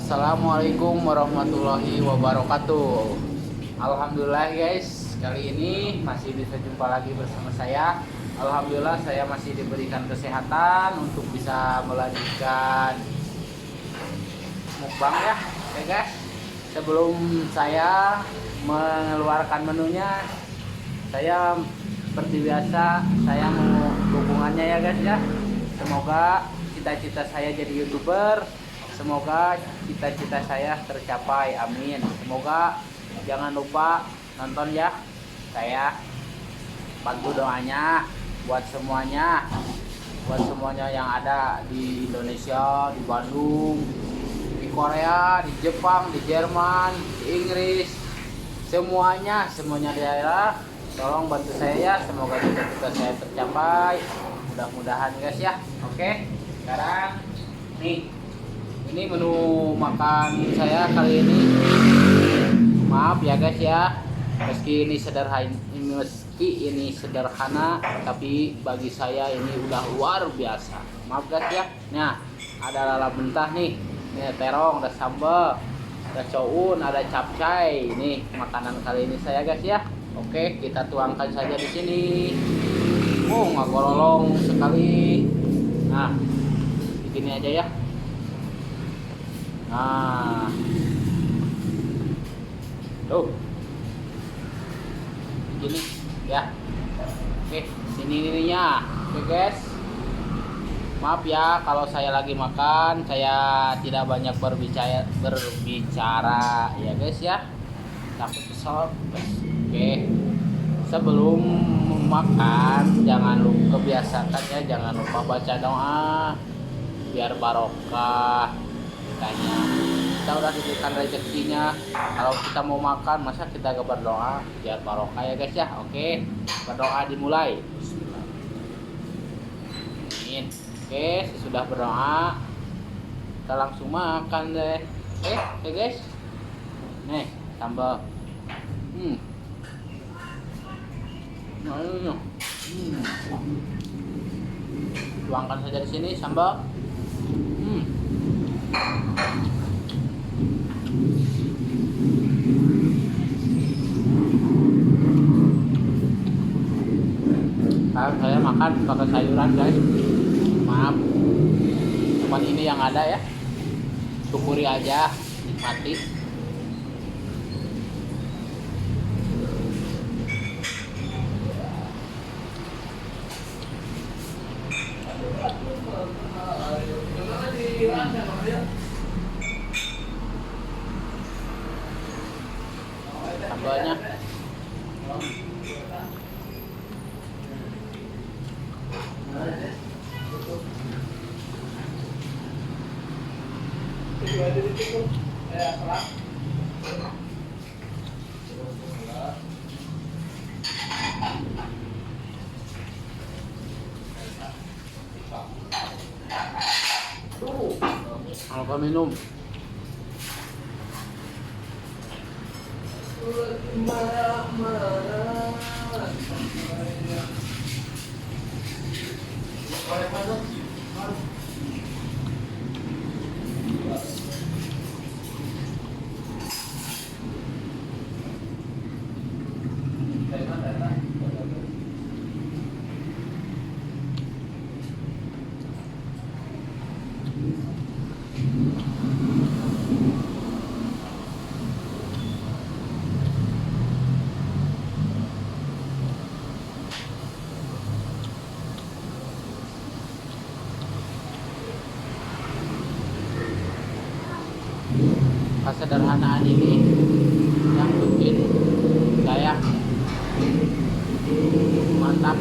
Assalamualaikum warahmatullahi wabarakatuh. Alhamdulillah guys, kali ini masih bisa jumpa lagi bersama saya. Alhamdulillah saya masih diberikan kesehatan untuk bisa melanjutkan mukbang ya. Oke guys, sebelum saya mengeluarkan menunya, saya seperti biasa saya mau dukungannya ya guys ya. Semoga cita-cita saya jadi YouTuber, semoga cita-cita saya tercapai, amin. Semoga jangan lupa nonton ya, saya bantu doanya buat semuanya yang ada di Indonesia, di Bandung, di Korea, di Jepang, di Jerman, di Inggris, semuanya daerah. Tolong bantu saya ya, semoga cita-cita saya tercapai, mudah-mudahan guys ya. Oke, sekarang nih, ini menu makan saya kali ini. Maaf ya guys ya, meski ini sederhana, tapi bagi saya ini udah luar biasa. Maaf guys ya. Nah, ada lalap mentah nih, ini terong, ada sambal, ada coun, ada capcay. Nih makanan kali ini saya guys ya. Oke, kita tuangkan saja di sini. Oh, nggak gololong sekali. Nah, begini aja ya. Nah, tuh, gini ya. Oke, sini ininya. Oke guys, maaf ya kalau saya lagi makan, saya tidak banyak berbicara ya guys ya. Takut kesel. Oke, sebelum makan jangan lupa, kebiasakan ya, jangan lupa baca doa biar barokah. Makanya kita udah diberikan rezekinya, kalau kita mau makan masa kita gak berdoa biar barokah ya guys ya. Oke, berdoa dimulai. Amin. Oke, sesudah berdoa kita langsung makan deh. Oke guys, nih sambal. Tuangkan saja di sini sambal. Saya makan pakai sayuran guys, maaf, cuman ini yang ada ya, syukuri aja, nikmati. Sambalnya apa minum? Kesederhanaan ini yang bikin saya mantap.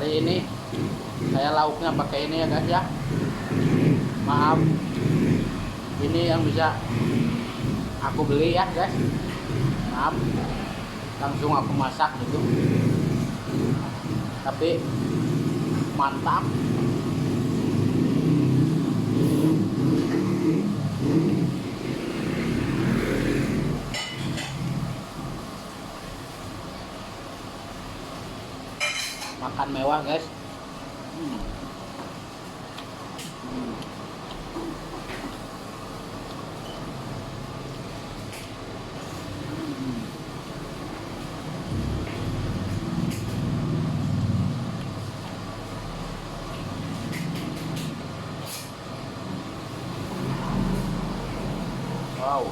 Hari ini saya lauknya pakai ini ya guys ya. Maaf, ini yang bisa aku beli ya guys. Maaf, langsung aku masak gitu. Tapi mantap. Makan mewah guys. Wow.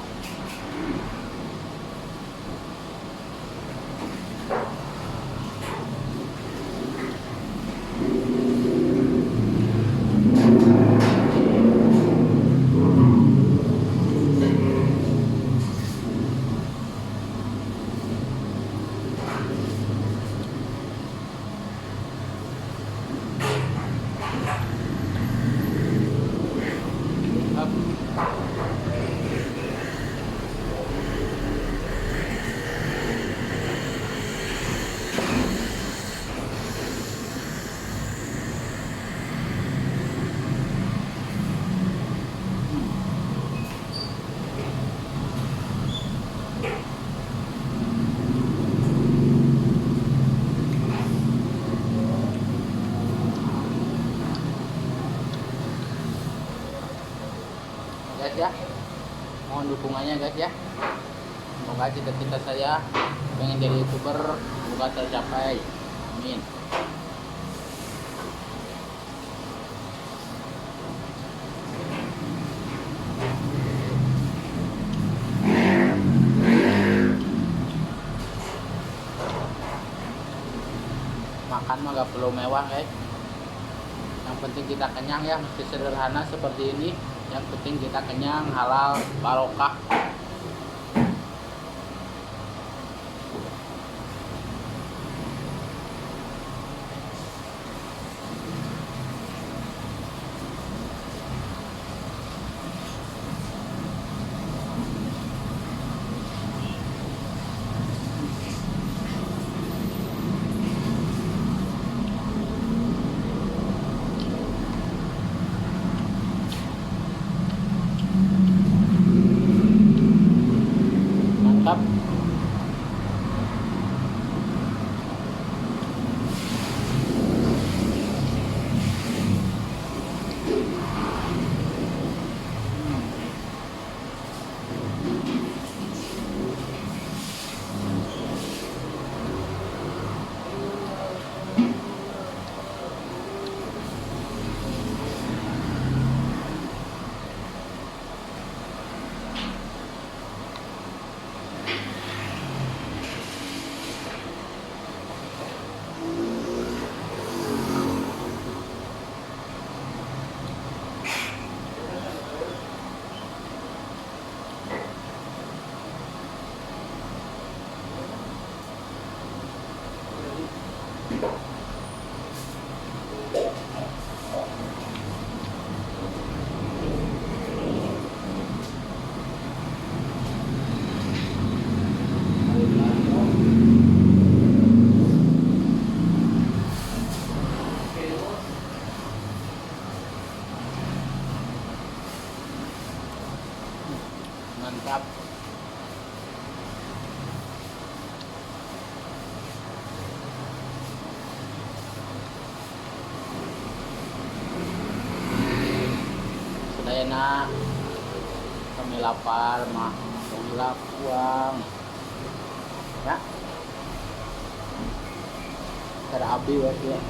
Guys ya, mohon dukungannya guys ya. Semoga cita-cita saya pengen jadi YouTuber semoga tercapai. Amin. Makan mah gak perlu mewah guys. Yang penting kita kenyang ya, mesti sederhana seperti ini. Yang penting kita kenyang, halal, barokah. Mantap. Mantap. Sedayana kami lapar mah hilap uang ya. Terapi waktu ya.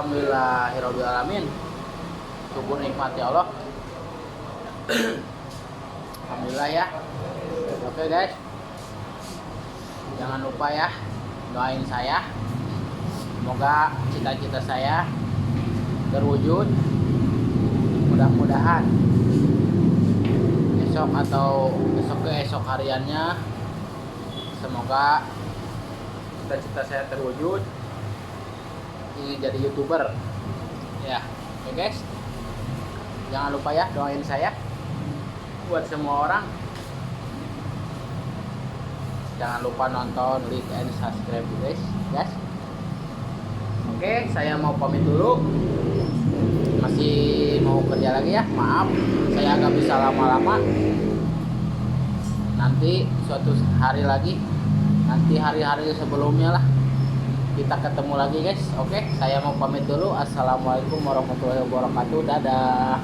alhamdulillahirabbil alamin. Syukur nikmat ya Allah. Alhamdulillah ya. Oke guys, jangan lupa ya doain saya, semoga cita-cita saya terwujud. Mudah-mudahan esok atau esok hariannya, semoga cita-cita saya terwujud, ingin jadi YouTuber ya. Oke guys, jangan lupa ya doain saya. Buat semua orang, jangan lupa nonton, like, and subscribe guys. Oke, saya mau pamit dulu, masih mau kerja lagi ya. Maaf saya agak bisa lama-lama. Nanti suatu hari lagi, nanti hari-hari sebelumnya lah, kita ketemu lagi guys. Oke, saya mau pamit dulu. Assalamualaikum warahmatullahi wabarakatuh. Dadah.